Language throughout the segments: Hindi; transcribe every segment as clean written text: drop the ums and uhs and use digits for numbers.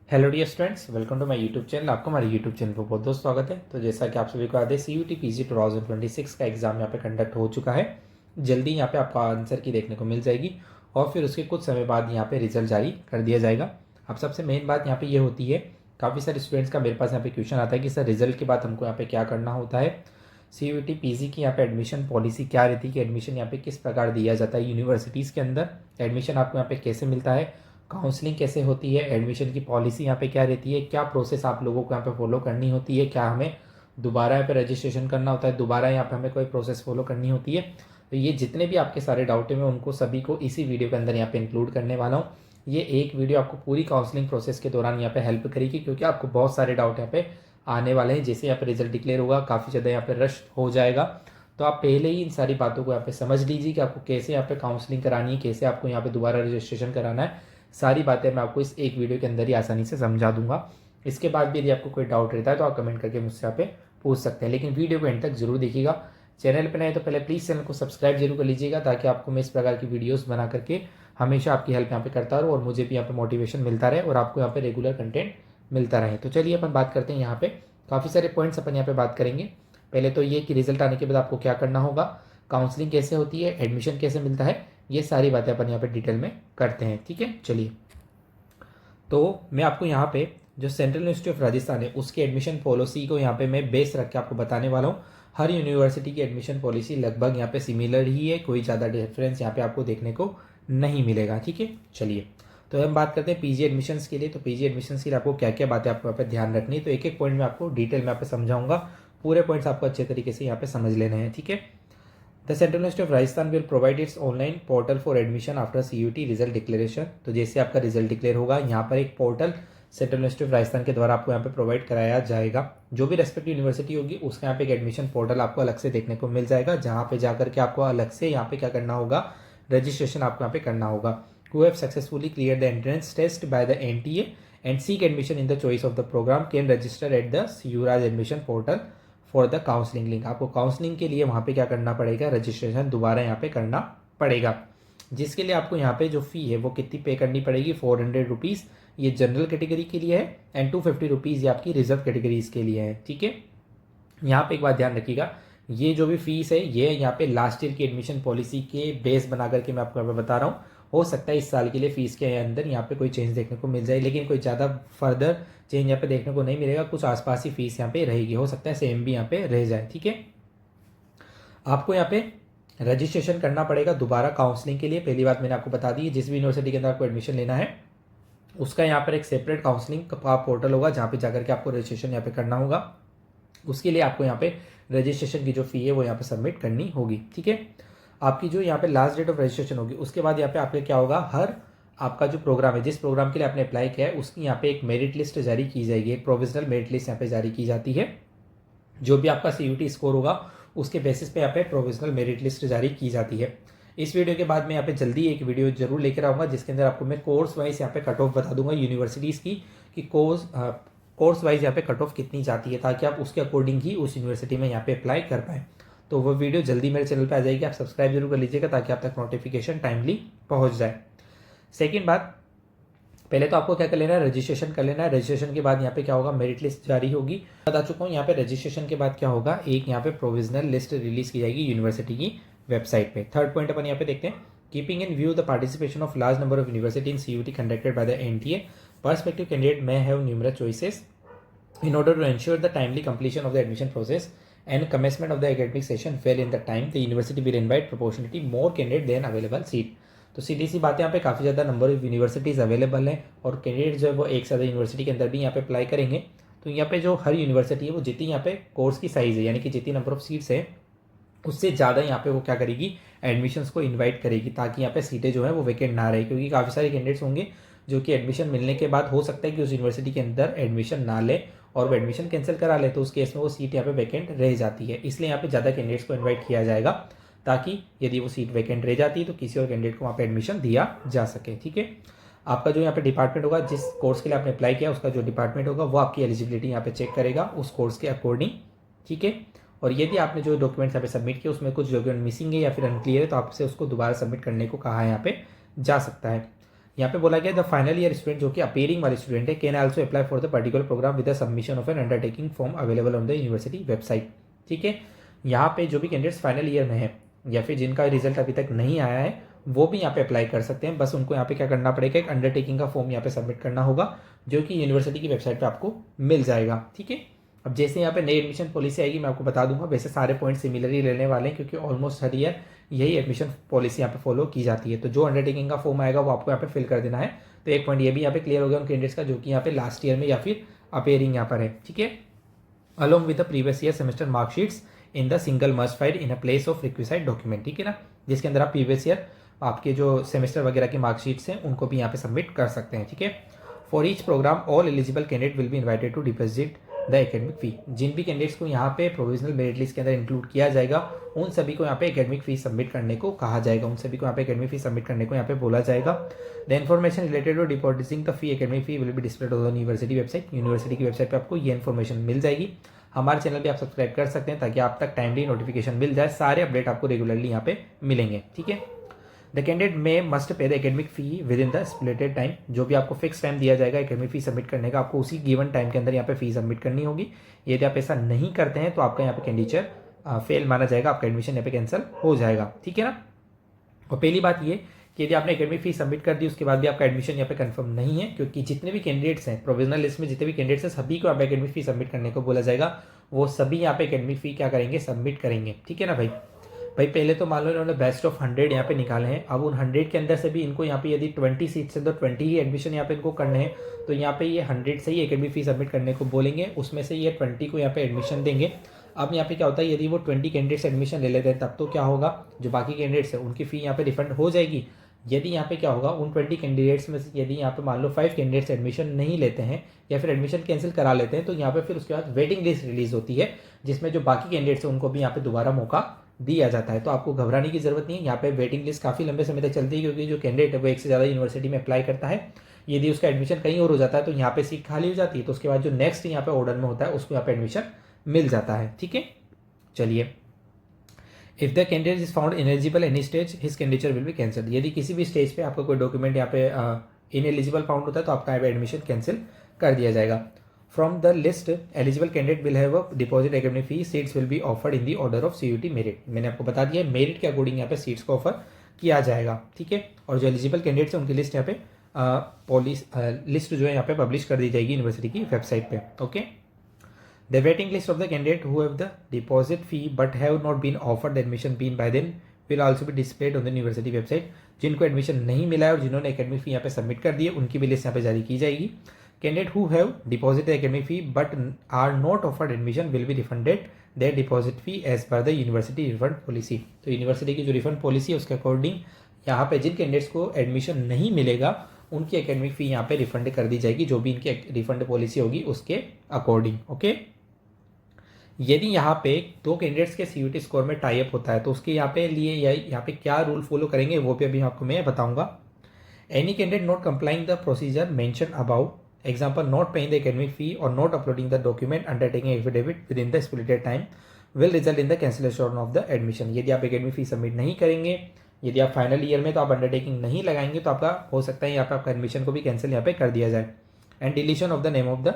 Hello dear students, welcome to my YouTube channel. आपको हमारे यूट्यूब चैनल पर बहुत बहुत स्वागत है। तो जैसा कि आप सभी को याद है, CUT PG 2026 का एग्जाम यहाँ पे कंडक्ट हो चुका है। जल्दी यहाँ पे आपको आंसर की देखने को मिल जाएगी और फिर उसके कुछ समय बाद यहाँ पे रिजल्ट जारी कर दिया जाएगा। अब सबसे मेन बात यहाँ पे ये होती है, काफ़ी सारे स्टूडेंट्स का मेरे पास यहाँ पे क्वेश्चन आता है कि सर रिजल्ट के बाद हमको यहाँ पे क्या करना होता है, CUT PG की यहाँ पे एडमिशन पॉलिसी क्या रहती है कि एडमिशन यहाँ पे किस प्रकार दिया जाता है यूनिवर्सिटीज़ के अंदर, एडमिशन आपको यहाँ पे कैसे मिलता है, काउंसलिंग कैसे होती है, एडमिशन की पॉलिसी यहाँ पे क्या रहती है, क्या प्रोसेस आप लोगों को यहाँ पे फॉलो करनी होती है, क्या हमें दोबारा यहाँ पे रजिस्ट्रेशन करना होता है, दोबारा यहाँ पे हमें कोई प्रोसेस फॉलो करनी होती है। तो ये जितने भी आपके सारे डाउट है मैं उनको सभी को इसी वीडियो के अंदर यहाँ पे इंक्लूड करने वाला हूँ। ये एक वीडियो आपको पूरी काउंसलिंग प्रोसेस के दौरान यहाँ पे हेल्प करेगी, क्योंकि आपको बहुत सारे डाउट यहाँ पे आने वाले हैं। जैसे यहाँ पे रिजल्ट डिक्लेयर होगा, काफ़ी ज़्यादा यहाँ पे रश हो जाएगा, तो आप पहले ही इन सारी बातों को यहाँ पे समझ लीजिए कि आपको कैसे यहाँ पे काउंसलिंग करानी है, कैसे आपको यहाँ पे दोबारा रजिस्ट्रेशन कराना है। सारी बातें मैं आपको इस एक वीडियो के अंदर ही आसानी से समझा दूंगा। इसके बाद भी यदि आपको कोई डाउट रहता है तो आप कमेंट करके मुझसे यहाँ पे पूछ सकते हैं, लेकिन वीडियो को एंड तक जरूर देखिएगा। चैनल पर नए तो पहले प्लीज़ चैनल को सब्सक्राइब जरूर कर लीजिएगा, ताकि आपको मैं इस प्रकार की वीडियोस बना करके हमेशा आपकी हेल्प यहाँ पे करता रहूँ और मुझे भी यहाँ पे मोटिवेशन मिलता रहे और आपको यहाँ पे रेगुलर कंटेंट मिलता रहे। तो चलिए अपन बात करते हैं। यहाँ पे काफ़ी सारे पॉइंट्स अपन यहाँ पे बात करेंगे। पहले तो ये कि रिजल्ट आने के बाद आपको क्या करना होगा, काउंसलिंग कैसे होती है, एडमिशन कैसे मिलता है, ये सारी बातें अपन यहाँ पे डिटेल में करते हैं। ठीक है, चलिए। तो मैं आपको यहाँ पे जो सेंट्रल यूनिवर्सिटी ऑफ राजस्थान है उसकी एडमिशन पॉलिसी को यहाँ पे मैं बेस रख के आपको बताने वाला हूँ। हर यूनिवर्सिटी की एडमिशन पॉलिसी लगभग यहाँ पे सिमिलर ही है, कोई ज़्यादा डिफरेंस यहाँ पे आपको देखने को नहीं मिलेगा। ठीक है, चलिए। तो हम बात करते हैं पीजी एडमिशन्स के लिए। तो पीजी एडमिशन्स के लिए आपको क्या क्या बातें आपको यहाँ पे ध्यान रखनी है, तो एक एक पॉइंट में आपको डिटेल में यहाँ पे समझाऊंगा। पूरे पॉइंट्स आपको अच्छे तरीके से यहाँ पे समझ लेने हैं। ठीक है। The central university of Rajasthan will provide it's online portal for admission after CUT result declaration. तो जैसे आपका रिजल्ट डिक्लेयर होगा, यहाँ पर एक portal central university of Rajasthan के द्वारा आपको यहाँ पे प्रोवाइड कराया जाएगा। जो भी रेस्पेक्टिव यूनिवर्सिटी होगी उसका यहाँ पे एक एडमिशन पोर्टल आपको अलग से देखने को मिल जाएगा, जहाँ पे जाकर के आपको अलग से यहाँ पे क्या करना होगा, रजिस्ट्रेशन आपको यहाँ पे करना होगा। Who have successfully cleared the entrance test by the NTA and seek admission in the choice of the program can register at the CURAS admission portal for the counselling link. आपको काउंसलिंग के लिए वहाँ पे क्या करना पड़ेगा, रजिस्ट्रेशन दोबारा यहाँ पे करना पड़ेगा, जिसके लिए आपको यहाँ पे जो फी है वो कितनी पे करनी पड़ेगी, 400 रुपीज़ ये जनरल कैटेगरी के लिए है एंड 250 रुपीज़ ये आपकी रिजर्व कैटेगरीज के लिए है। ठीक है, यहाँ पे एक बात ध्यान रखिएगा, ये जो भी फीस है ये यहाँ पे लास्ट ईयर की एडमिशन पॉलिसी के बेस बना करके मैं आपको यहाँ पे बता रहा हूँ। हो सकता है इस साल के लिए फीस के अंदर यहाँ पे कोई चेंज देखने को मिल जाए, लेकिन कोई ज़्यादा फर्दर चेंज यहाँ पे देखने को नहीं मिलेगा। कुछ आसपास ही फीस यहाँ पे रहेगी, हो सकता है सेम भी यहाँ पे रह जाए। ठीक है, आपको यहाँ पे रजिस्ट्रेशन करना पड़ेगा दोबारा काउंसलिंग के लिए। पहली बात मैंने आपको बता दी है, जिस भी यूनिवर्सिटी के अंदर आपको एडमिशन लेना है उसका यहाँ पर एक सेपरेट काउंसलिंग का पोर्टल होगा, जहाँ पे जाकर के आपको रजिस्ट्रेशन यहाँ पे करना होगा। उसके लिए आपको यहाँ पे रजिस्ट्रेशन की जो फी है वो यहाँ पे सबमिट करनी होगी। ठीक है, आपकी जो यहाँ पे लास्ट डेट ऑफ रजिस्ट्रेशन होगी उसके बाद यहाँ पे आपके क्या होगा, हर आपका जो प्रोग्राम है, जिस प्रोग्राम के लिए आपने अप्लाई किया है उसकी यहाँ पे एक मेरिट लिस्ट जारी की जाएगी, एक प्रोविजनल मेरिट लिस्ट यहाँ पे जारी की जाती है। जो भी आपका CUT स्कोर होगा उसके बेसिस पे यहाँ पे प्रोविजनल मेरिट लिस्ट जारी की जाती है। इस वीडियो के बाद मैं यहाँ पे जल्दी एक वीडियो जरूर लेकर आऊँगा, जिसके अंदर आपको मैं कोर्स वाइज यहाँ पे कट ऑफ बता दूंगा यूनिवर्सिटीज़ की, कि कोर्स वाइज यहाँ पे कट ऑफ कितनी जाती है, ताकि आप उसके अकॉर्डिंग ही उस यूनिवर्सिटी में यहाँ पे अप्लाई कर पाएँ। तो वो वीडियो जल्दी मेरे चैनल पे आ जाएगी, आप सब्सक्राइब जरूर कर लीजिएगा ताकि आप तक नोटिफिकेशन टाइमली पहुंच जाए। सेकंड बात, पहले तो आपको क्या कर लेना है, रजिस्ट्रेशन कर लेना है। रजिस्ट्रेशन के बाद यहाँ पे क्या होगा, मेरिट लिस्ट जारी होगी। बता चुका हूँ, यहाँ पे रजिस्ट्रेशन के बाद क्या होगा, एक यहाँ पे प्रोविजनल लिस्ट रिलीज की जाएगी यूनिवर्सिटी की वेबसाइट पे। थर्ड पॉइंट अपन यहाँ पे देखते हैं, keeping in view the participation of large number of university in CUT conducted by the NTA, perspective candidate may have numerous choices. In order to ensure the timely completion of the admission process and commencement of the academic session well in the time, the university will invite proportionally more candidate than available seat. तो सीधी सी बात है, यहाँ पे काफ़ी ज़्यादा नंबर ऑफ यूनिवर्सिटीज़ अवेलेबल हैं और कैंडिडेट जो है वो एक से ज़्यादा यूनिवर्सिटी के अंदर भी यहाँ पे अप्लाई करेंगे। तो यहाँ पे जो हर यूनिवर्सिटी है वो जितनी यहाँ पे कोर्स की साइज़ है, यानी कि जितनी नंबर ऑफ सीट्स है उससे ज़्यादा यहाँ पे वो क्या करेगी, एडमिशन्स को इन्वाइट करेगी, ताकि यहाँ पे सीटें जो है वो वेकेंट ना रहे। क्योंकि काफ़ी सारे कैंडिडेट्स होंगे जो कि एडमिशन मिलने के बाद हो सकता है कि उस यूनिवर्सिटी के अंदर एडमिशन ना ले और वो एडमिशन कैंसिल करा ले, तो उस केस में वो सीट यहाँ पे वैकेंट रह जाती है। इसलिए यहाँ पे ज़्यादा कैंडिडेट्स को इन्वाइट किया जाएगा, ताकि यदि वो सीट वैकेंट रह जाती है तो किसी और कैंडिडेट को वहाँ पे एडमिशन दिया जा सके। ठीक है, आपका जो यहाँ पे डिपार्टमेंट होगा, जिस कोर्स के लिए आपने अप्लाई किया उसका जो डिपार्टमेंट होगा वो आपकी एलिजिबिलिटी यहाँ पे चेक करेगा उस कोर्स के अकॉर्डिंग। ठीक है, और यदि आपने जो डॉक्यूमेंट्स यहाँ पे सबमिट किए उसमें कुछ डॉक्यूमेंट मिसिंग है या फिर अनक्लियर है, तो आपसे उसको दोबारा सबमिट करने को कहा यहाँ पे जा सकता है। यहाँ पे बोला गया द फाइनल ईयर स्टूडेंट जो कि अपेयरिंग वाले स्टूडेंट है can also apply for the particular programme with the submission of an undertaking form available on the university website. ठीक है, यहाँ पे जो भी कैंडिडेट्स फाइनल ईयर में है या फिर जिनका रिजल्ट अभी तक नहीं आया है वो भी यहाँ पे अप्लाई कर सकते हैं। बस उनको यहाँ पे क्या करना पड़ेगा, एक अंडरटेकिंग का फॉर्म यहाँ पे सबमिट करना होगा जो कि यूनिवर्सिटी की वेबसाइट पे आपको मिल जाएगा। ठीक है, अब जैसे यहाँ पे नई एडमिशन पॉलिसी आएगी मैं आपको बता दूंगा। वैसे सारे पॉइंट सिमिलरली लेने वाले हैं क्योंकि ऑलमोस्ट हर ईयर यही एडमिशन पॉलिसी यहाँ पे फॉलो की जाती है। तो जो अंडरटेकिंग का फॉर्म आएगा वो आपको यहाँ पे फिल कर देना है। तो एक पॉइंट ये भी यहाँ पे क्लियर हो गया उन कैंडिडेट्स का जो कि यहाँ पे लास्ट ईयर में या फिर अपेयरिंग यहाँ पर है। ठीक है, along with the previous year semester marksheets in the single must file in a place of requisite document. ठीक है ना, जिसके अंदर आप प्रीवियस ईयर आपके जो सेमेस्टर वगैरह की मार्कशीट्स हैं उनको भी यहाँ पे सबमिट कर सकते हैं। ठीक है, for each program all eligible candidate will be invited to deposit the academic fee. जिन भी कैंडिडेट्स को यहाँ पे प्रोविजनल मेरिट लिस्ट के अंदर इंक्लूड किया जाएगा उन सभी को यहाँ पे एकेडमिक फी सबमिट करने को कहा जाएगा, उन सभी को यहाँ पे एकेडमिक फी सबमिट करने को यहाँ पे बोला जाएगा। The information related to depositing the fee academic fee will be displayed on the university website. University की वेबसाइट पर आपको ये इन्फॉर्मेशन मिल जाएगी। हमारे चैनल पे आप सब्सक्राइब कर सकते हैं ताकि आप तक टाइमली नोटिफिकेशन मिल जाए, सारे अपडेट आपको रेगुलरली यहाँ पे मिलेंगे। ठीक है, द कैंडिडेट में must pay the academic fee with in the splitted time. जो भी आपको फिक्स टाइम दिया जाएगा एकेडमिक फी सबमिट करने का, आपको उसी गिवन टाइम के अंदर यहाँ पे फी सबमिट करनी होगी। यदि आप ऐसा नहीं करते हैं तो आपका यहाँ पे कैंडिडेचर फेल माना जाएगा, आपका एडमिशन यहाँ पे कैंसिल हो जाएगा। ठीक है ना, और पहली बात ये कि यदि आपने एकेडमिक फी सबमिट कर दी उसके बाद भी आपका एडमिशन यहाँ पे कंफर्म नहीं है, क्योंकि जितने भी कैंडिडेट्स हैं प्रोविजनल लिस्ट में जितने भी कैंडिडेट्स हैं सभी को यहाँ पे एकेडमिक फी सबमिट करने को बोला जाएगा। वो सभी यहाँ पे एकेडमिक फी क्या करेंगे, सबमिट करेंगे। ठीक है ना भाई, पहले तो मान लो इन्होंने बेस्ट ऑफ 100 यहाँ पे निकाले हैं। अब उन 100 के अंदर से भी इनको यहाँ पे यदि 20 सीट्स है तो 20 ही एडमिशन यहाँ पे इनको करने हैं, तो यहाँ पे ये 100 से ही एकेडमिक फी सबमिट करने को बोलेंगे, उसमें से ये 20 को यहाँ पे एडमिशन देंगे। अब यहाँ पे क्या होता है, यदि वो 20 कैंडिडेट्स एडमिशन ले लेते हैं तब तो क्या होगा, जो बाकी कैंडिडेट्स हैं उनकी फी यहाँ पे रिफंड हो जाएगी। यदि यहाँ पे क्या होगा, उन 20 कैंडिडेट्स में से यदि यहाँ पे मान लो 5 कैंडिडेट्स एडमिशन नहीं लेते हैं या फिर एडमिशन कैंसिल करा लेते हैं तो यहाँ पे फिर उसके बाद वेटिंग लिस्ट रिलीज होती है जिसमें जो बाकी कैंडिडेट्स हैं उनको भी यहाँ पे दोबारा मौका दिया जाता है। तो आपको घबराने की जरूरत नहीं है, यहाँ पे वेटिंग लिस्ट काफ़ी लंबे समय तक चलती है क्योंकि जो कैंडिडेट है वो एक से ज़्यादा यूनिवर्सिटी में अप्लाई करता है। यदि उसका एडमिशन कहीं और हो जाता है तो यहाँ पे सीट खाली हो जाती है, तो उसके बाद जो नेक्स्ट यहाँ पे ऑर्डर में होता है उसको यहाँ पे एडमिशन मिल जाता है। ठीक है, चलिए, if the candidate is found ineligible any stage his candidature will be cancel. यदि किसी भी स्टेज पे आपका कोई डॉक्यूमेंट यहाँ पे इनएलिजिबल फाउंड होता है तो आपका एडमिशन कैंसिल कर दिया जाएगा। From the list eligible candidate will have a deposit academic fee, seats will be offered in the order of CUT merit. मैंने आपको बता दिया मेरिट के अकॉर्डिंग यहाँ पे सीट्स को ऑफर किया जाएगा। ठीक है, और जो एलिजिबल कैंडिडेट्स हैं उनकी लिस्ट यहाँ पे लिस्ट जो है यहाँ पे पब्लिश कर दी जाएगी यूनिवर्सिटी की वेबसाइट पे। Okay, the waiting list of the candidate who have the deposit fee but have not been offered admission been by then will also be displayed on the university website. जिनको एडमिशन नहीं मिला है और जिन्होंने एकेडमिक फी यहाँ पे सबमिट कर दी है उनकी भी लिस्ट यहाँ पे जारी की जाएगी। Candidate who have deposit academic fee but are not offered admission will be refunded their deposit fee as per the university refund policy. तो यूनिवर्सिटी की जो रिफंड पॉलिसी है उसके अकॉर्डिंग यहाँ पे जिन कैंडिडेट्स को एडमिशन नहीं मिलेगा उनकी एकेडमिक फी यहाँ पे रिफंड कर दी जाएगी, जो भी इनकी रिफंड पॉलिसी होगी उसके अकॉर्डिंग। ओके, यदि यहाँ पे 2 कैंडिडेट्स के CUT स्कोर में टाई अप होता है तो उसके यहाँ पे लिए यहाँ पे क्या रूल फॉलो करेंगे वो भी अभी आपको मैं बताऊंगा। Any candidate not complying the procedure mention about, example not paying the academic fee और not uploading the document undertaking affidavit with in the splitted time will result in the cancellation of the admission. यदि आप एकेडमिक फी सबमिट नहीं करेंगे, यदि आप फाइनल ईयर में तो आप अंडरटेकिंग नहीं लगाएंगे तो आपका हो सकता है यहाँ पे आपका एडमिशन को भी कैंसिल यहाँ पे कर दिया जाए। And deletion of the name of the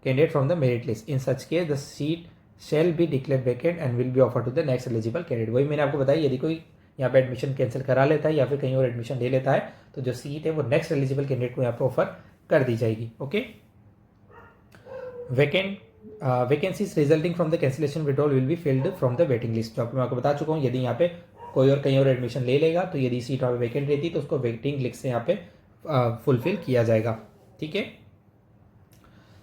candidate from the merit list, in such case the seat shall be declare vacant and will be offer to the next eligible candidate. वही मैंने आपको बताया, यदि कोई यहाँ पे एडमिशन कैंसिल करा लेता है या फिर कहीं और एडमिशन ले लेता है तो जो सीट है वो नेक्स्ट एलिजिबल कैंडिडेट को यहाँ पे ऑफर कर दी जाएगी। Okay, vacancies resulting from the cancellation withdrawal will be filled from the waiting list. जो मैं आपको बता चुका हूँ, यदि यहाँ पे कोई और कहीं और एडमिशन ले लेगा तो यदि सीट वहाँ पे वैकेंट रहती है तो उसको वेटिंग लिस्ट से यहाँ पे फुलफिल किया जाएगा। ठीक है,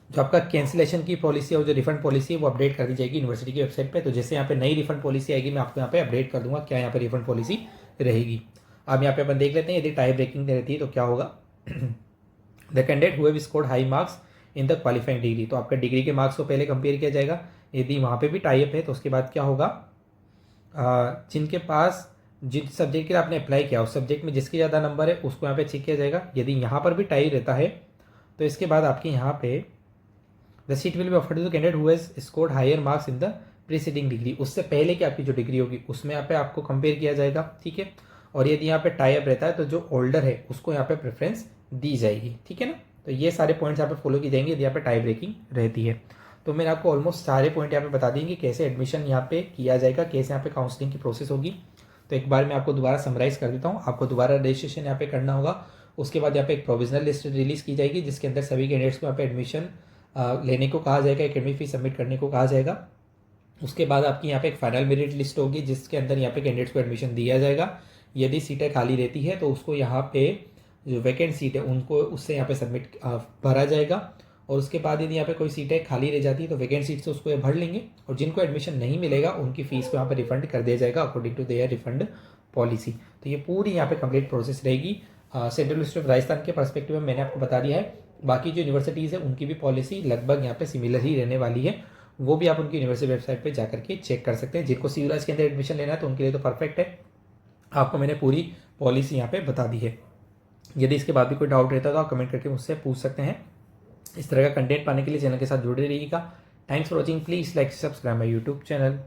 जो आपका कैंसिलेशन की पॉलिसी है और जो रिफंड पॉलिसी है वो अपडेट कर दी जाएगी यूनिवर्सिटी की वेबसाइट पे। तो जैसे यहाँ पे नई रिफंड पॉलिसी आएगी मैं आपको यहाँ पे अपडेट कर दूंगा क्या यहाँ पे रिफंड पॉलिसी रहेगी। अब यहाँ पे अपन देख लेते हैं यदि टाई ब्रेकिंग रहती है तो क्या होगा। The candidate who have scored high marks in the qualifying degree, तो आपका डिग्री के मार्क्स को पहले कंपेयर किया जाएगा। यदि वहाँ पे भी टाई अप है तो उसके बाद क्या होगा, जिनके पास जिस सब्जेक्ट के लिए आपने अप्लाई किया उस सब्जेक्ट में जिसके ज़्यादा नंबर है उसको यहाँ पे चेक किया जाएगा। यदि यहाँ पर भी टाई रहता है तो इसके बाद आपके यहाँ पे the seat will be offered to the candidate who has scored higher marks in the preceding degree, उससे पहले की आपकी जो डिग्री होगी उसमें यहाँ पे आपको कंपेयर किया जाएगा। ठीक है, और यदि यहाँ पे टाई अप रहता है तो जो ओल्डर है उसको यहाँ पे प्रेफरेंस दी जाएगी। ठीक है ना, तो ये सारे पॉइंट्स यहाँ पे फॉलो की जाएंगे यदि यहाँ पे टाई ब्रेकिंग रहती है। तो मैंने आपको ऑलमोस्ट सारे पॉइंट यहाँ पे बता देंगे कैसे एडमिशन यहाँ पे किया जाएगा, कैसे यहाँ पे काउंसलिंग की प्रोसेस होगी। तो एक बार मैं आपको दोबारा समराइज कर देता हूँ। आपको दोबारा रजिस्ट्रेशन यहाँ पे करना होगा, उसके बाद यहाँ पे एक प्रोविजनल लिस्ट रिलीज की जाएगी जिसके अंदर सभी कैंडिडेट्स को यहाँ पे एडमिशन लेने को कहा जाएगा, एकेडमिक फीस सबमिट करने को कहा जाएगा। उसके बाद आपकी यहाँ पे एक फाइनल मेरिट लिस्ट होगी जिसके अंदर यहाँ पे कैंडिडेट्स को एडमिशन दिया जाएगा। यदि सीटें खाली रहती है तो उसको यहाँ पे जो वैकेंट सीट है उनको उससे यहाँ पे सबमिट भरा जाएगा। और उसके बाद यदि यहाँ पे कोई सीटें खाली रह जाती है तो वैकेंट सीट से उसको ये भर लेंगे, और जिनको एडमिशन नहीं मिलेगा उनकी फीस को यहाँ पे रिफंड कर दिया जाएगा according to their refund policy. तो ये पूरी यहाँ पे कंप्लीट प्रोसेस रहेगी। सेंट्रल यूनिवर्सिटी ऑफ राजस्थान के परस्पेक्टिव में मैंने आपको बता दिया है। बाकी जो यूनिवर्सिटीज़ है उनकी भी पॉलिसी लगभग यहाँ पे सिमिलर ही रहने वाली है, वो भी आप उनकी यूनिवर्सिटी वेबसाइट पे जाकर के चेक कर सकते हैं। जिनको सिविलाइज के अंदर एडमिशन लेना है तो उनके लिए तो परफेक्ट है, आपको मैंने पूरी पॉलिसी यहाँ पे बता दी है। यदि इसके बाद भी कोई डाउट रहता है तो आप कमेंट करके मुझसे पूछ सकते हैं। इस तरह का कंटेंट पाने के लिए चैनल के साथ जुड़े रहिएगा। Thanks for watching, please like subscribe my YouTube channel.